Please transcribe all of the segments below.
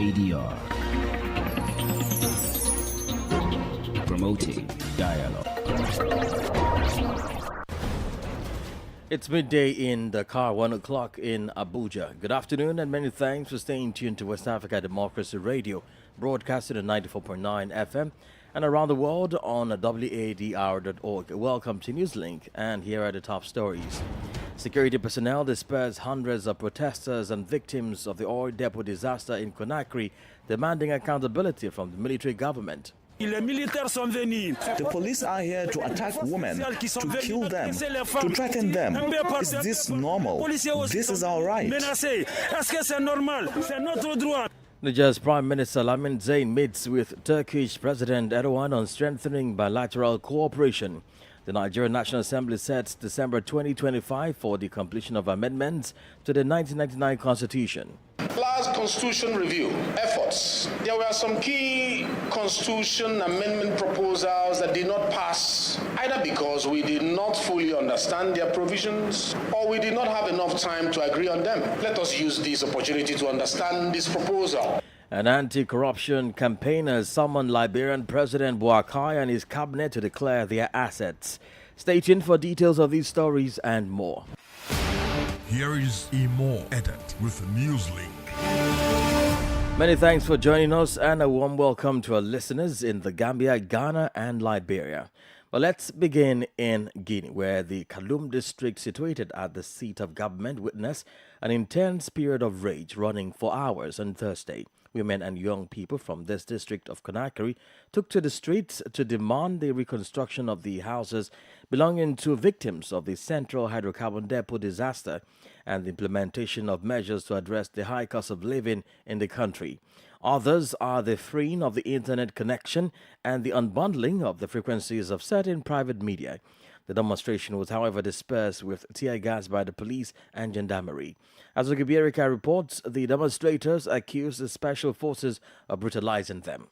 WADR, promoting dialogue. It's midday in Dakar, 1 o'clock in Abuja. Good afternoon and many thanks for staying tuned to West Africa Democracy Radio, broadcasted at 94.9 FM and around the world on WADR.org. Welcome to Newslink, and here are the top stories. Security personnel dispersed hundreds of protesters and victims of the oil depot disaster in Conakry, demanding accountability from the military government. The police are here to attack women, to kill them, to threaten them. Is this normal? This is our right. Niger's Prime Minister Lamin Zain meets with Turkish President Erdogan on strengthening bilateral cooperation. The Nigerian National Assembly sets December 2025 for the completion of amendments to the 1999 Constitution. Last Constitution review efforts, there were some key Constitution amendment proposals that did not pass, either because we did not fully understand their provisions or we did not have enough time to agree on them. Let us use this opportunity to understand this proposal. An anti-corruption campaigner summoned Liberian President Boakai and his cabinet to declare their assets. Stay tuned for details of these stories and more. Here is Imo Edit with Newslink. Many thanks for joining us and a warm welcome to our listeners in the Gambia, Ghana and Liberia. Well, let's begin in Guinea, where the Kaloum district, situated at the seat of government, witnessed an intense period of rage running for hours on Thursday. Women and young people from this district of Conakry took to the streets to demand the reconstruction of the houses belonging to victims of the Central Hydrocarbon Depot disaster and the implementation of measures to address the high cost of living in the country. Others are the freeing of the internet connection and the unbundling of the frequencies of certain private media. The demonstration was, however, dispersed with tear gas by the police and gendarmerie. As Wikipedia reports, the demonstrators accused the special forces of brutalizing them.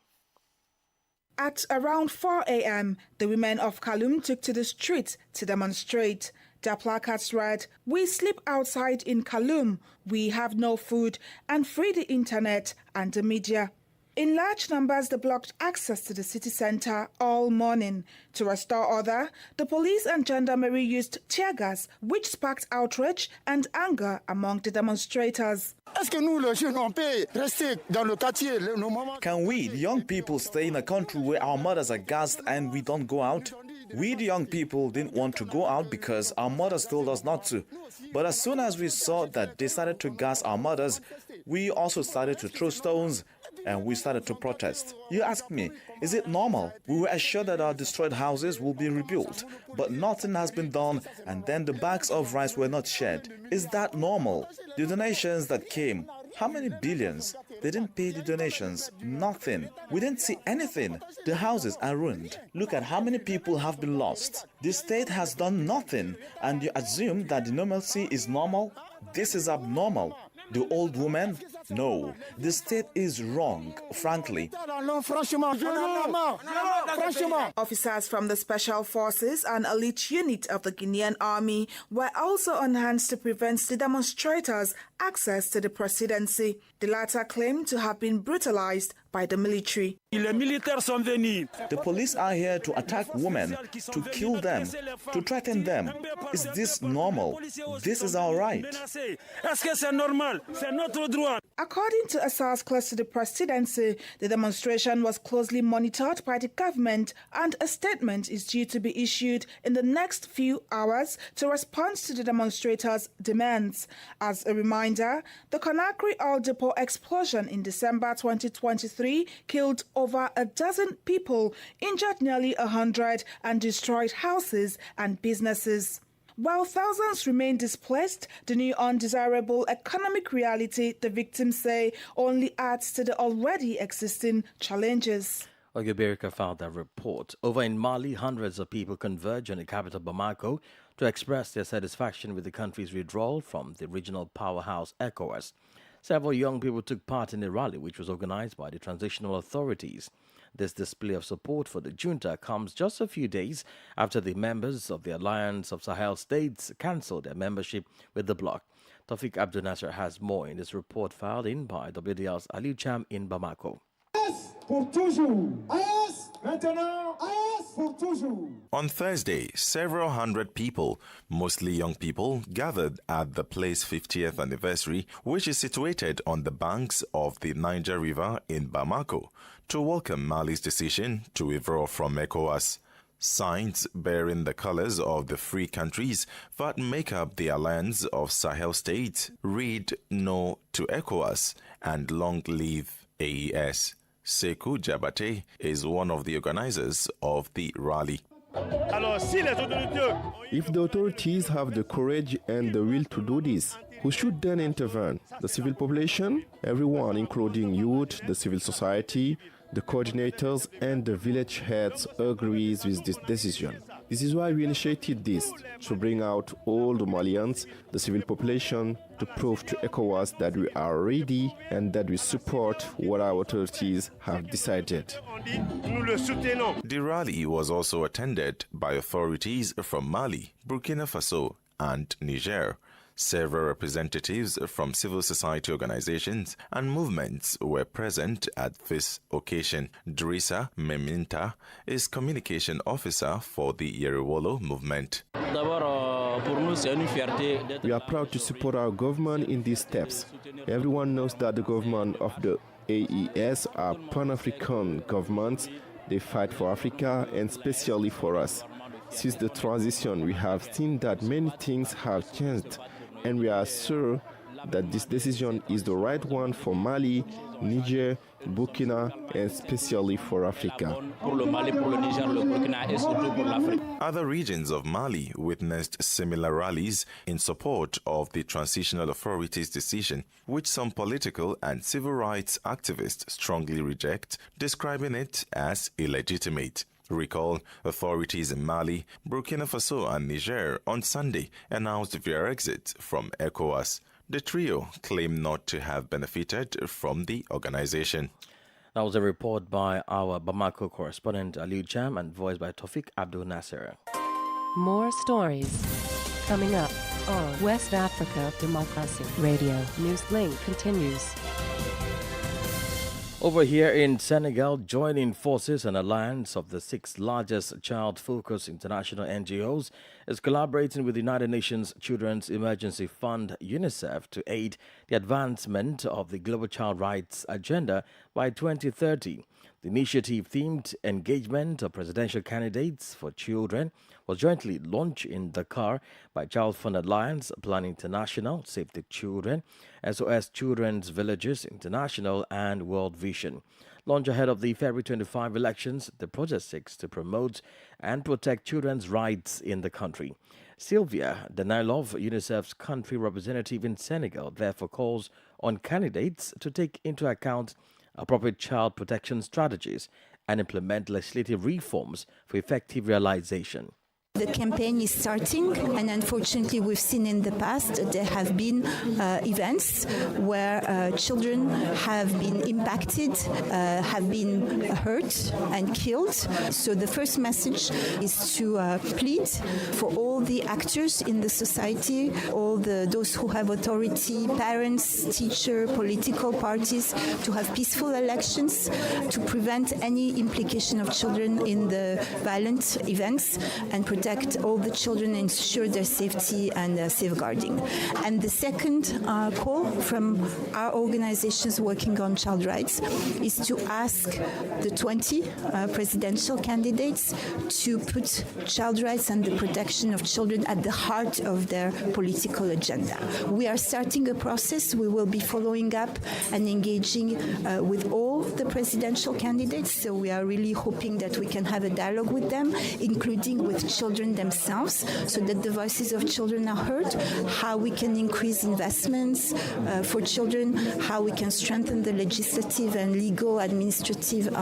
At around 4 a.m., the women of Kaloum took to the streets to demonstrate. Their placards read, "We sleep outside in Kaloum, we have no food, and free the internet and the media." In large numbers, they blocked access to the city centre all morning. To restore order, the police and gendarmerie used tear gas, which sparked outrage and anger among the demonstrators. Can we, the young people, stay in a country where our mothers are gassed and we don't go out? We, the young people, didn't want to go out because our mothers told us not to. But as soon as we saw that they started to gas our mothers, we also started to throw stones and we started to protest. You ask me, is it normal? We were assured that our destroyed houses will be rebuilt, but nothing has been done, and then the bags of rice were not shared. Is that normal? The donations that came, how many billions? They didn't pay the donations. Nothing. We didn't see anything. The houses are ruined. Look at how many people have been lost. The state has done nothing, and you assume that the normalcy is normal? This is abnormal. The old woman? No. The state is wrong, frankly. Officers from the Special Forces and elite unit of the Guinean Army were also on hand to prevent the demonstrators access to the presidency. The latter claimed to have been brutalized by the military. The police are here to attack women, to kill them, to threaten them. Is this normal? This is our right. According to a source close to the presidency, the demonstration was closely monitored by the government and a statement is due to be issued in the next few hours to respond to the demonstrators' demands. As a reminder, the Conakry oil depot explosion in December 2023 killed over a dozen people, injured nearly 100, and destroyed houses and businesses. While thousands remain displaced, the new undesirable economic reality, the victims say, only adds to the already existing challenges. Ogubirika filed that report. Over in Mali, hundreds of people converge on the capital Bamako to express their satisfaction with the country's withdrawal from the regional powerhouse ECOWAS. Several young people took part in the rally, which was organized by the transitional authorities. This display of support for the junta comes just a few days after the members of the Alliance of Sahel States cancelled their membership with the bloc. Taufik Abdul Nasser has more in this report filed in by WADR's Aliou Cham in Bamako. On Thursday, several hundred people, mostly young people, gathered at the Play's 50th anniversary, which is situated on the banks of the Niger River in Bamako, to welcome Mali's decision to withdraw from ECOWAS. Signs bearing the colors of the three countries that make up the Alliance of Sahel States read "No to ECOWAS" and "Long Live AES." Sekou Jabate is one of the organizers of the rally. If the authorities have the courage and the will to do this, who should then intervene? The civil population? Everyone, including youth, the civil society, the coordinators and the village heads agrees with this decision. This is why we initiated this, to bring out all the Malians, the civil population, to prove to ECOWAS that we are ready and that we support what our authorities have decided. The rally was also attended by authorities from Mali, Burkina Faso and Niger. Several representatives from civil society organizations and movements were present at this occasion. Drissa Meminta is communication officer for the Yerewolo movement. We are proud to support our government in these steps. Everyone knows that the government of the AES are Pan-African governments. They fight for Africa and especially for us. Since the transition, we have seen that many things have changed, and we are sure that this decision is the right one for Mali, Niger, Burkina, and especially for Africa. Other regions of Mali witnessed similar rallies in support of the transitional authorities' decision, which some political and civil rights activists strongly reject, describing it as illegitimate. Recall, authorities in Mali, Burkina Faso and Niger on Sunday announced their exit from ECOWAS. The trio claim not to have benefited from the organization. That was a report by our Bamako correspondent Aliou Cham and voiced by Taufik Abdul Nasser. More stories coming up on West Africa Democracy Radio. Newslink continues. Over here in Senegal, joining forces, an alliance of the 6 largest child-focused international NGOs is collaborating with the United Nations Children's Emergency Fund, UNICEF, to aid the advancement of the Global Child Rights Agenda by 2030. The initiative-themed engagement of presidential candidates for children was jointly launched in Dakar by Child Fund Alliance, Plan International, Save the Children, SOS Children's Villages International, and World Vision. Launched ahead of the February 25 elections, the project seeks to promote and protect children's rights in the country. Sylvia Danilov, UNICEF's country representative in Senegal, therefore calls on candidates to take into account appropriate child protection strategies and implement legislative reforms for effective realization. The campaign is starting, and unfortunately we've seen in the past there have been events where children have been impacted, have been hurt and killed. So the first message is to plead for all the actors in the society, all those who have authority, parents, teachers, political parties, to have peaceful elections, to prevent any implication of children in the violent events, and protect all the children and ensure their safety and safeguarding. And the second call from our organizations working on child rights is to ask the 20 presidential candidates to put child rights and the protection of children at the heart of their political agenda. We are starting a process. We will be following up and engaging with all the presidential candidates. So we are really hoping that we can have a dialogue with them, including with children children themselves so that the voices of children are heard, how we can increase investments for children, how we can strengthen the legislative and legal administrative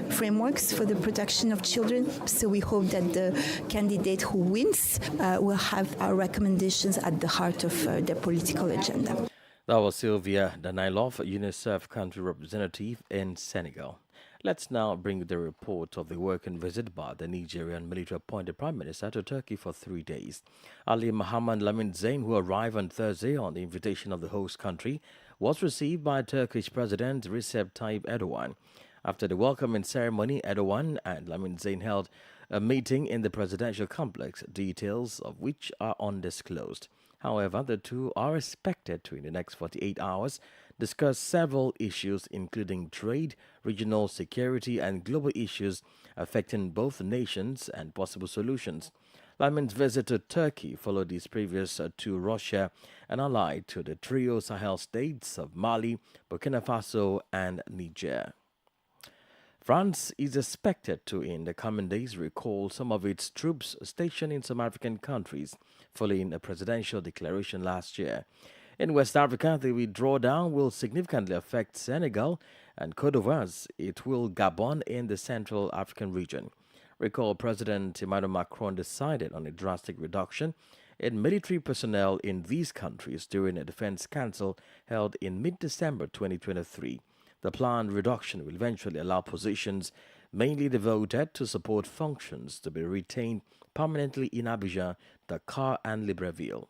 frameworks for the protection of children. So we hope that the candidate who wins will have our recommendations at the heart of their political agenda. That was Sylvia Danailov, UNICEF country representative in Senegal. Let's now bring the report of the working visit by the Nigerian military-appointed Prime Minister to Turkey for 3 days. Ali Mohammed Lamin Zain, who arrived on Thursday on the invitation of the host country, was received by Turkish President Recep Tayyip Erdogan. After the welcoming ceremony, Erdogan and Lamin Zain held a meeting in the presidential complex, details of which are undisclosed. However, the two are expected to, in the next 48 hours, discuss several issues including trade, regional security and global issues affecting both nations and possible solutions. Lamin's visit to Turkey followed his previous to Russia and allied to the trio Sahel states of Mali, Burkina Faso and Niger. France is expected to, in the coming days, recall some of its troops stationed in some African countries, following a presidential declaration last year. In West Africa, the withdrawal will significantly affect Senegal and Côte d'Ivoire. It will Gabon in the Central African region. Recall President Emmanuel Macron decided on a drastic reduction in military personnel in these countries during a defense council held in mid-December 2023. The planned reduction will eventually allow positions mainly devoted to support functions to be retained permanently in Abidjan, Dakar and Libreville.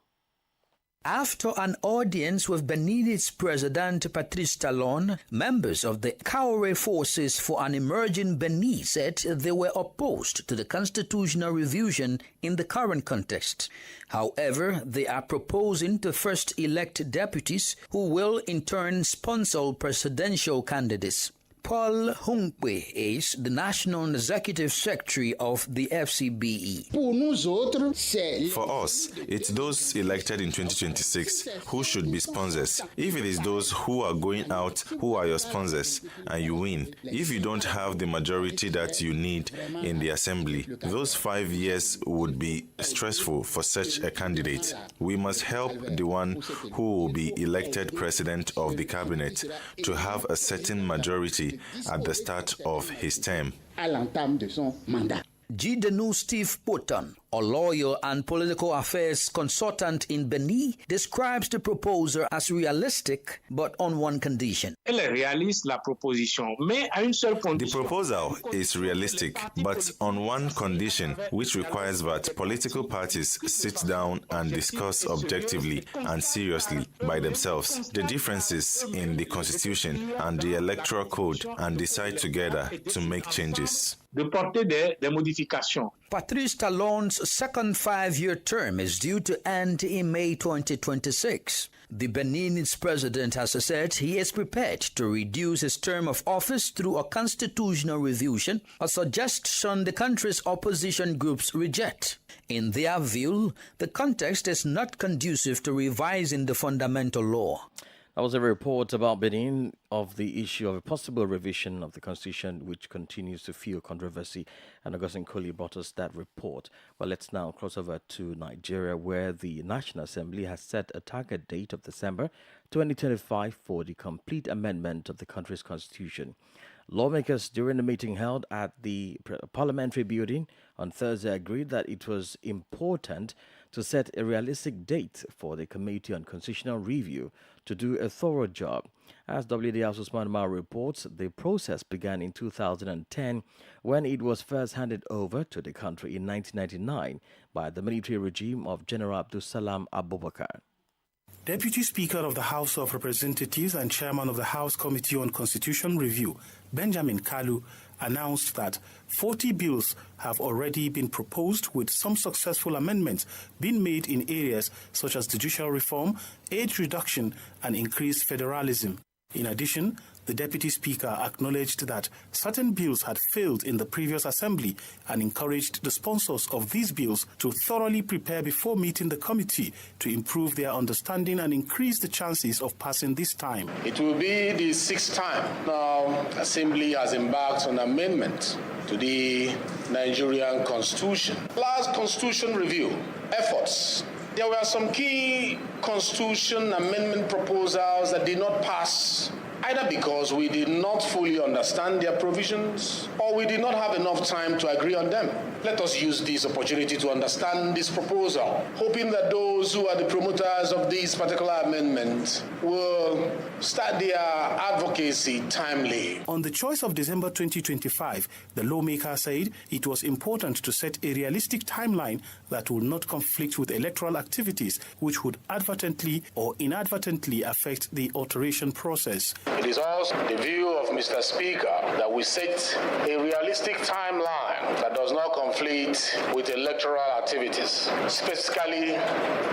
After an audience with Benin's President Patrice Talon, members of the Kaore Forces for an Emerging Benin said they were opposed to the constitutional revision in the current context. However, they are proposing to first elect deputies who will in turn sponsor presidential candidates. Paul Hunkwe is the National Executive Secretary of the FCBE. For us, it's those elected in 2026 who should be sponsors. If it is those who are going out who are your sponsors and you win, if you don't have the majority that you need in the assembly, those 5 years would be stressful for such a candidate. We must help the one who will be elected president of the cabinet to have a certain majority at the start of his term. Gidenu Steve Poton, a lawyer and political affairs consultant in Benin, describes the proposal as realistic, but on one condition. The proposal is realistic, but on one condition, which requires that political parties sit down and discuss objectively and seriously by themselves the differences in the constitution and the electoral code and decide together to make changes. Patrice Talon's second 5-year term is due to end in May 2026. The Benin's president has said he is prepared to reduce his term of office through a constitutional revision, a suggestion the country's opposition groups reject. In their view, the context is not conducive to revising the fundamental law. That was a report about Benin of the issue of a possible revision of the constitution, which continues to fuel controversy. And Augustine Coley brought us that report. Well, let's now cross over to Nigeria, where the National Assembly has set a target date of December 2025 for the complete amendment of the country's constitution. Lawmakers during the meeting held at the parliamentary building on Thursday agreed that it was important to set a realistic date for the Committee on Constitutional Review to do a thorough job. As WADR's Usman Mar reports, the process began in 2010 when it was first handed over to the country in 1999 by the military regime of General Abdul Salam Abubakar. Deputy Speaker of the House of Representatives and Chairman of the House Committee on Constitution Review, Benjamin Kalu, announced that 40 bills have already been proposed, with some successful amendments being made in areas such as judicial reform, age reduction, and increased federalism. In addition, The Deputy Speaker acknowledged that certain bills had failed in the previous assembly and encouraged the sponsors of these bills to thoroughly prepare before meeting the committee to improve their understanding and increase the chances of passing this time. It will be the sixth time now Assembly has embarked on amendment to the Nigerian Constitution. Last Constitution review efforts. There were some key Constitution amendment proposals that did not pass, either because we did not fully understand their provisions or we did not have enough time to agree on them. Let us use this opportunity to understand this proposal, hoping that those who are the promoters of this particular amendment will start their advocacy timely. On the choice of December 2025, the lawmaker said it was important to set a realistic timeline that would not conflict with electoral activities, which would advertently or inadvertently affect the alteration process. It is also the view of Mr. Speaker that we set a realistic timeline that does not conflict with electoral activities, specifically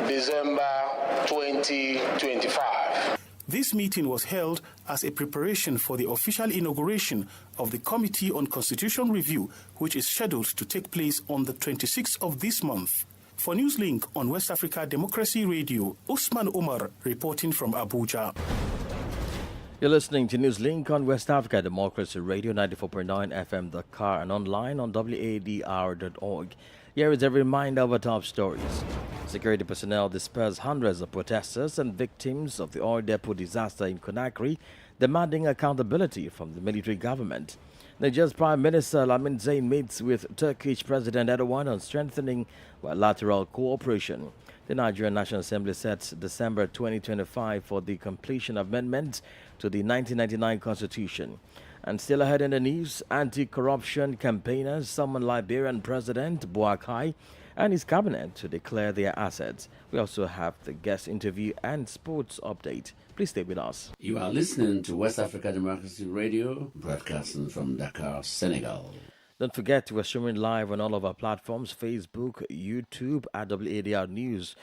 December 2025. This meeting was held as a preparation for the official inauguration of the Committee on Constitution Review, which is scheduled to take place on the 26th of this month. For Newslink on West Africa Democracy Radio, Usman Umar reporting from Abuja. You're listening to Newslink on West Africa Democracy Radio 94.9 FM Dakar and online on WADR.org. Here is a reminder of our top stories. Security personnel dispersed hundreds of protesters and victims of the oil depot disaster in Conakry, demanding accountability from the military government. Nigeria's Prime Minister Lamin Zain meets with Turkish President Erdogan on strengthening bilateral cooperation. The Nigerian National Assembly sets December 2025 for the completion of amendments to the 1999 Constitution. And still ahead in the news, anti-corruption campaigners summon Liberian President Boakai and his cabinet to declare their assets. We also have the guest interview and sports update. Please stay with us. You are listening to West Africa Democracy Radio, broadcasting from Dakar, Senegal. Don't forget, we're streaming live on all of our platforms, Facebook, YouTube, at WADR News.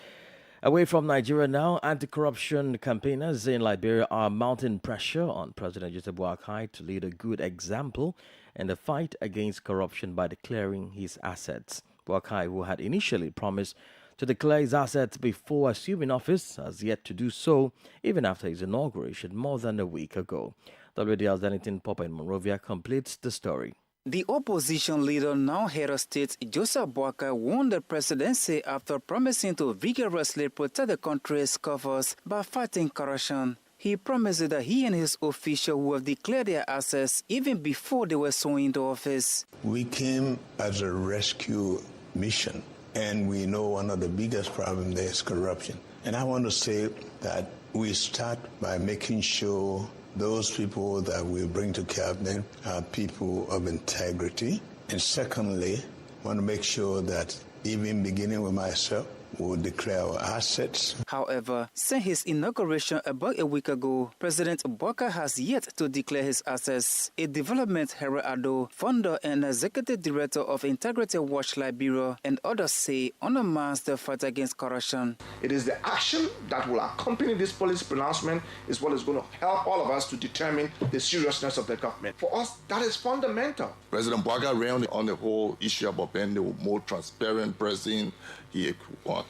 Away from Nigeria now, anti-corruption campaigners in Liberia are mounting pressure on President Joseph Boakai to lead a good example in the fight against corruption by declaring his assets. Boakai, who had initially promised to declare his assets before assuming office, has yet to do so, even after his inauguration more than a week ago. WADR's Danington Papa in Monrovia completes the story. The opposition leader, now head of state, Joseph Boakai, won the presidency after promising to vigorously protect the country's coffers by fighting corruption. He promised that he and his officials would have declared their assets even before they were sworn into office. We came as a rescue mission, and we know one of the biggest problems there is corruption. And I want to say that we start by making sure those people that we bring to cabinet are people of integrity. And secondly, want to make sure that even beginning with myself, we'll declare our assets. However, since his inauguration about a week ago, President Boakai has yet to declare his assets. A development Hera Ado, founder and executive director of Integrity Watch Liberia, and others say undermines the fight against corruption. It is the action that will accompany this policy pronouncement is what is going to help all of us to determine the seriousness of the government. For us, that is fundamental. President Boakai ran on the whole issue about being the more transparent president. He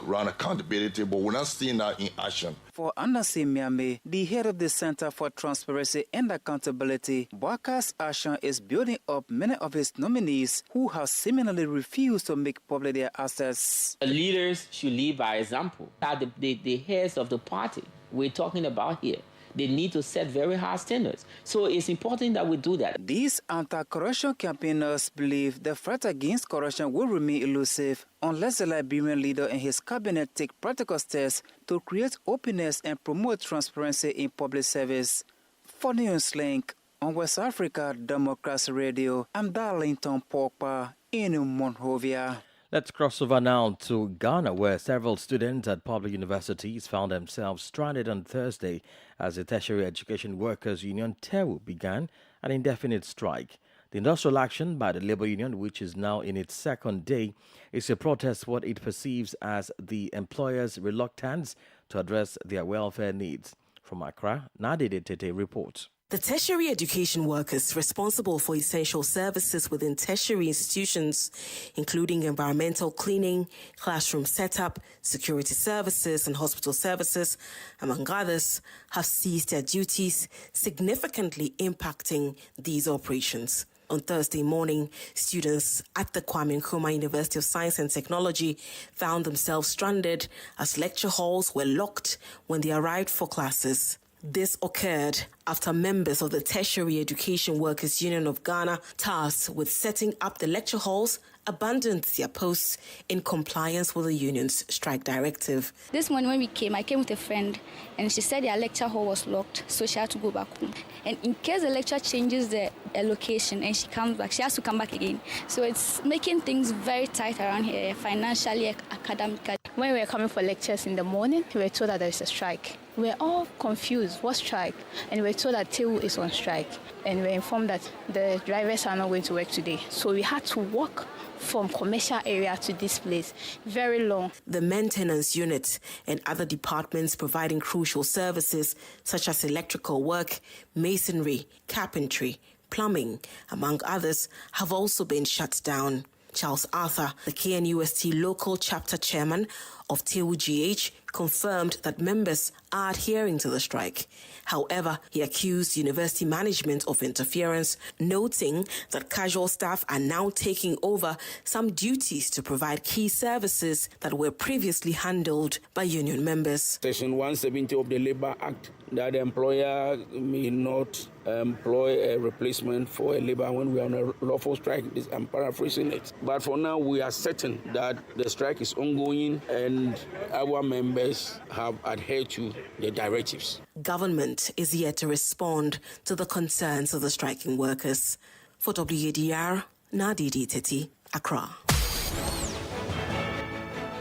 ran accountability, but we're not seeing that in action. For Anasi Miame, the head of the Center for Transparency and Accountability, Boakai's action is building up many of his nominees who have seemingly refused to make public their assets. The leaders should lead by example. The heads of the party we're talking about here, they need to set very high standards. So it's important that we do that. These anti-corruption campaigners believe the fight against corruption will remain elusive unless the Liberian leader and his cabinet take practical steps to create openness and promote transparency in public service. For Newslink on West Africa Democracy Radio, I'm Darlington Pogba in Monrovia. Let's cross over now to Ghana, where several students at public universities found themselves stranded on Thursday as the Tertiary Education Workers Union TERU began an indefinite strike. The industrial action by the Labour Union, which is now in its second day, is to protest what it perceives as the employers' reluctance to address their welfare needs. From Accra, Nadide Tete reports. The tertiary education workers responsible for essential services within tertiary institutions, including environmental cleaning, classroom setup, security services, and hospital services, among others, have ceased their duties, significantly impacting these operations. On Thursday morning, students at the Kwame Nkrumah University of Science and Technology found themselves stranded as lecture halls were locked when they arrived for classes. This occurred after members of the Tertiary Education Workers Union of Ghana, tasked with setting up the lecture halls, abandoned their posts in compliance with the union's strike directive. This morning when we came, I came with a friend and she said their lecture hall was locked, so she had to go back home. And in case the lecturer changes the location and she comes back, she has to come back again. So it's making things very tight around here, financially, academically. When we were coming for lectures in the morning, we were told that there is a strike. We were all confused, what strike? And we were told that TEU is on strike. And we were informed that the drivers are not going to work today. So we had to walk from commercial area to this place, very long. The maintenance unit and other departments providing crucial services such as electrical work, masonry, carpentry, plumbing, among others, have also been shut down. Charles Arthur, the KNUST local chapter chairman of TEU-GH, confirmed that members are adhering to the strike. However, he accused university management of interference, noting that casual staff are now taking over some duties to provide key services that were previously handled by union members. Section 170 of the Labour Act, that the employer may not employ a replacement for a labor when we are on a lawful strike. I'm paraphrasing it. But for now, we are certain that the strike is ongoing and our members have adhered to the directives. Government is yet to respond to the concerns of the striking workers. For WADR, Nadidi Teti, Accra.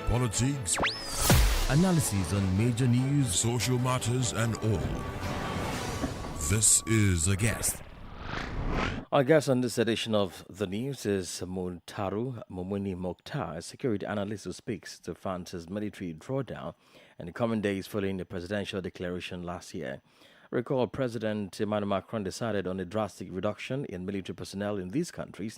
Politics, analysis on major news, social matters, and all. This is A Guest. Our guest on this edition of the news is Muntaru Mumuni Mokhtar, a security analyst who speaks to France's military drawdown and the coming days following the presidential declaration last year. Recall President Emmanuel Macron decided on a drastic reduction in military personnel in these countries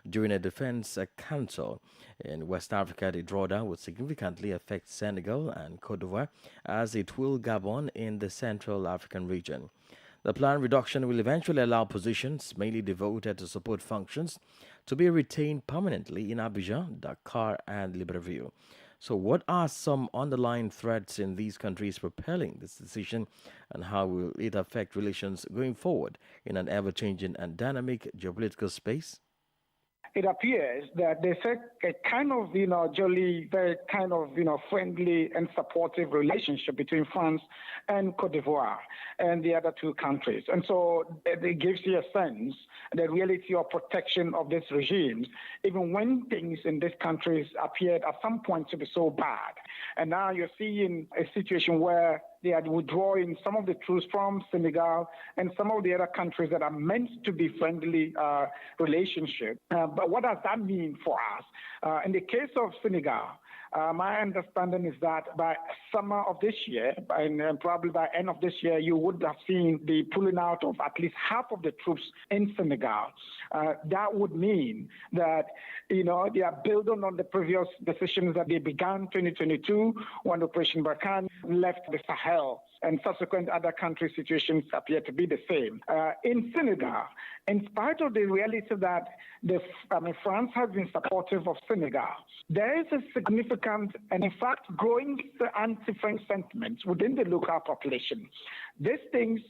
during a defense council. In West Africa, the drawdown would significantly affect Senegal and Côte d'Ivoire, as it will Gabon in the Central African region. The planned reduction will eventually allow positions mainly devoted to support functions to be retained permanently in Abidjan, Dakar, and Libreville. So what are some underlying threats in these countries propelling this decision, and how will it affect relations going forward in an ever-changing and dynamic geopolitical space? It appears that there's a kind of, jolly, very kind of, friendly and supportive relationship between France and Côte d'Ivoire and the other two countries. And so it gives you a sense, the reality of protection of this regime, even when things in these countries appeared at some point to be so bad. And now you're seeing a situation where they are withdrawing some of the troops from Senegal and some of the other countries that are meant to be friendly relationship. But what does that mean for us? In the case of Senegal, my understanding is that by summer of this year, and probably by end of this year, you would have seen the pulling out of at least half of the troops in Senegal. That would mean that, they are building on the previous decisions that they began 2022 when Operation Barkhane left the Sahel, and subsequent other country situations appear to be the same. In Senegal, in spite of the reality that France has been supportive of Senegal, there is a significant and, in fact, growing anti-French sentiments within the local population. These things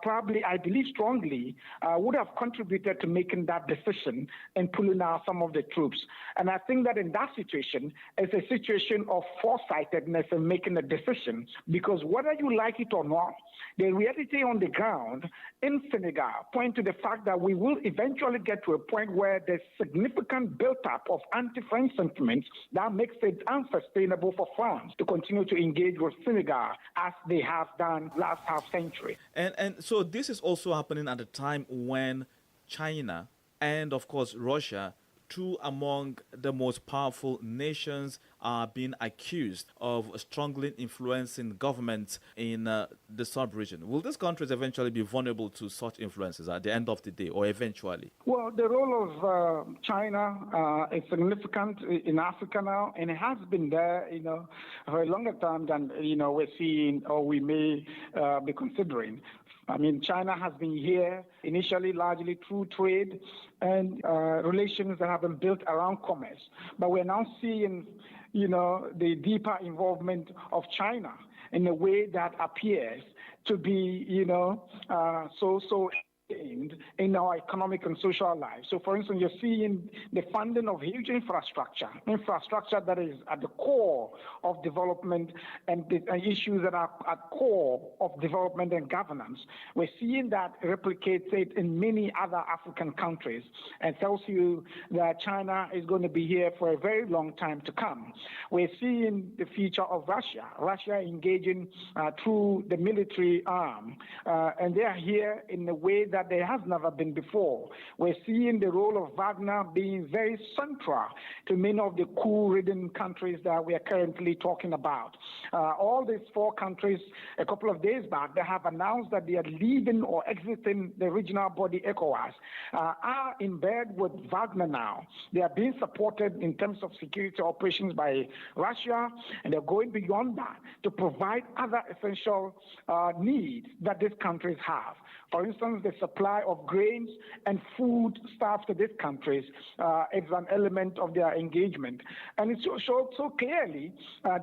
probably, I believe strongly, would have contributed to making that decision and pulling out some of the troops. And I think that in that situation, it's a situation of foresightedness and making a decision, because whether you like it or not, the reality on the ground in Senegal point to the fact that we will eventually get to a point where there's significant build-up of anti-French sentiments that makes it unsustainable for France to continue to engage with Senegal as they have done last half-century. And so this is also happening at a time when China and, of course, Russia, two among the most powerful nations are being accused of strongly influencing governments in the sub-region. Will these countries eventually be vulnerable to such influences at the end of the day, or eventually? Well, the role of China is significant in Africa now, and it has been there, for a longer time than, we're seeing or we may be considering. I mean, China has been here initially largely through trade and relations that have been built around commerce. But we're now seeing, the deeper involvement of China in a way that appears to be, so in our economic and social life. So, for instance, you're seeing the funding of huge infrastructure that is at the core of development and the issues that are at core of development and governance. We're seeing that replicated in many other African countries and tells you that China is going to be here for a very long time to come. We're seeing the future of Russia engaging through the military arm, and they are here in a way that there has never been before. We're seeing the role of Wagner being very central to many of the coup-ridden countries that we are currently talking about. All these four countries, a couple of days back, they have announced that they are leaving or exiting the regional body ECOWAS, are in bed with Wagner now. They are being supported in terms of security operations by Russia, and they're going beyond that to provide other essential needs that these countries have. For instance, the supply of grains and food stuff to these countries is an element of their engagement. And it shows so clearly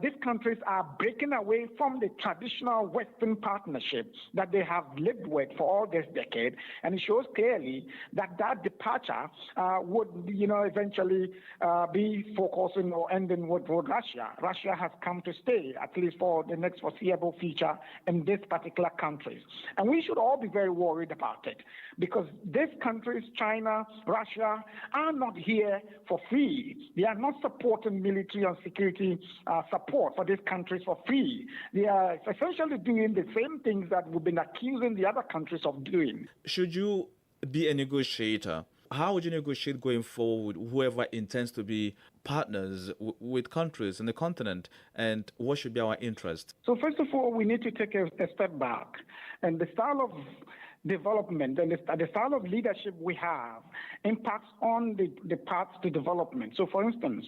these countries are breaking away from the traditional Western partnership that they have lived with for all this decade. And it shows clearly that departure would, eventually be focusing or ending with Russia. Russia has come to stay, at least for the next foreseeable future, in these particular countries. And we should all be very worried about it, because these countries, China, Russia, are not here for free. They are not supporting military and security support for these countries for free. They are essentially doing the same things that we've been accusing the other countries of doing. Should you be a negotiator, how would you negotiate going forward with whoever intends to be partners with countries in the continent, and what should be our interest? So first of all, we need to take a step back, and the style of development and the style of leadership we have impacts on the path to development. So for instance,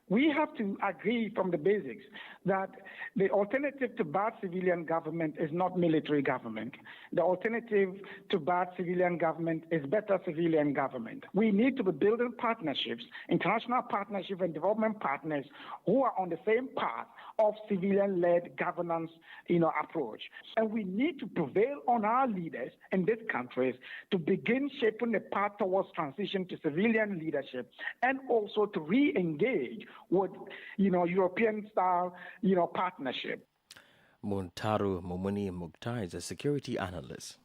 we have to agree from the basics that the alternative to bad civilian government is not military government. The alternative to bad civilian government is better civilian government. We need to be building partnerships, international partnership and development partners who are on the same path of civilian-led governance, approach. And we need to prevail on our leaders in these countries to begin shaping the path towards transition to civilian leadership, and also to re-engage with, European-style, partnership. Muntaru Mumuni Mukhtar is a security analyst.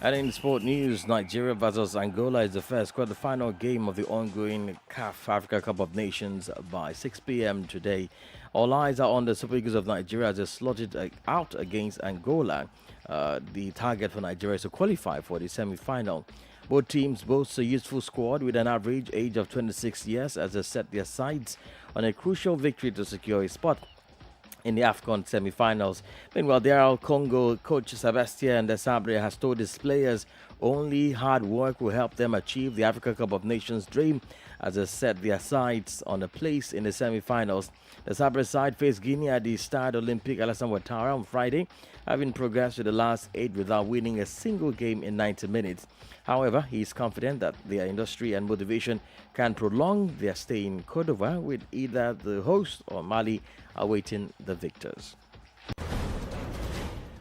And in sport news, Nigeria versus Angola is the first quarterfinal game of the ongoing CAF Africa Cup of Nations by 6 p.m. today. All eyes are on the Super Eagles of Nigeria as they slotted out against Angola. The target for Nigeria is to qualify for the semi-final. Both teams boast a youthful squad with an average age of 26 years as they set their sights on a crucial victory to secure a spot in the AFCON semi-finals. Meanwhile, DR Congo coach Sebastien Desabre has told his players only hard work will help them achieve the Africa Cup of Nations dream as they set their sights on a place in the semi-finals. The Sabres side faced Guinea at the Stade Olympique Alassane Ouattara on Friday, having progressed to the last 8 without winning a single game in 90 minutes. However, he is confident that their industry and motivation can prolong their stay in Côte d'Ivoire, with either the host or Mali awaiting the victors.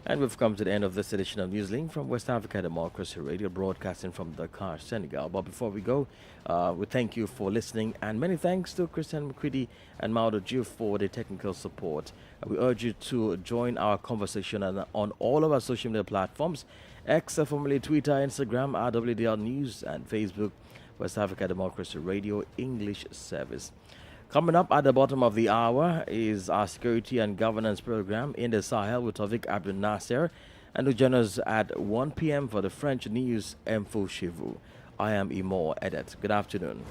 And we've come to the end of this edition of Newslink from West Africa Democracy Radio, broadcasting from Dakar, Senegal. But before we go, we thank you for listening, and many thanks to Christian McCready and Maudo Ju for the technical support. We urge you to join our conversation on all of our social media platforms: X, formerly Twitter, Instagram, RWDL News, and Facebook, West Africa Democracy Radio English Service. Coming up at the bottom of the hour is our security and governance program in the Sahel with Tawfiq Abdul Nasser, and who join us at 1 p.m. for the French news Info Chez Vous. I am Imo Edet. Good afternoon.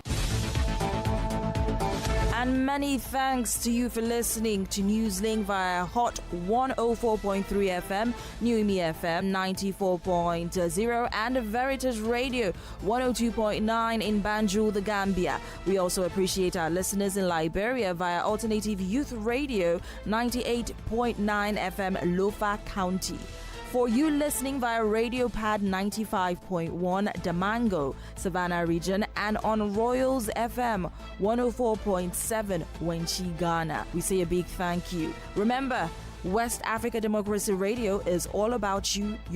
And many thanks to you for listening to Newslink via Hot 104.3 FM, Newmi FM 94.0, and Veritas Radio 102.9 in Banjul, the Gambia. We also appreciate our listeners in Liberia via Alternative Youth Radio 98.9 FM, Lofa County. For you listening via Radio Pad 95.1 Damango, Savannah region, and on Royals FM 104.7 Wenchi, Ghana, we say a big thank you. Remember, West Africa Democracy Radio is all about you.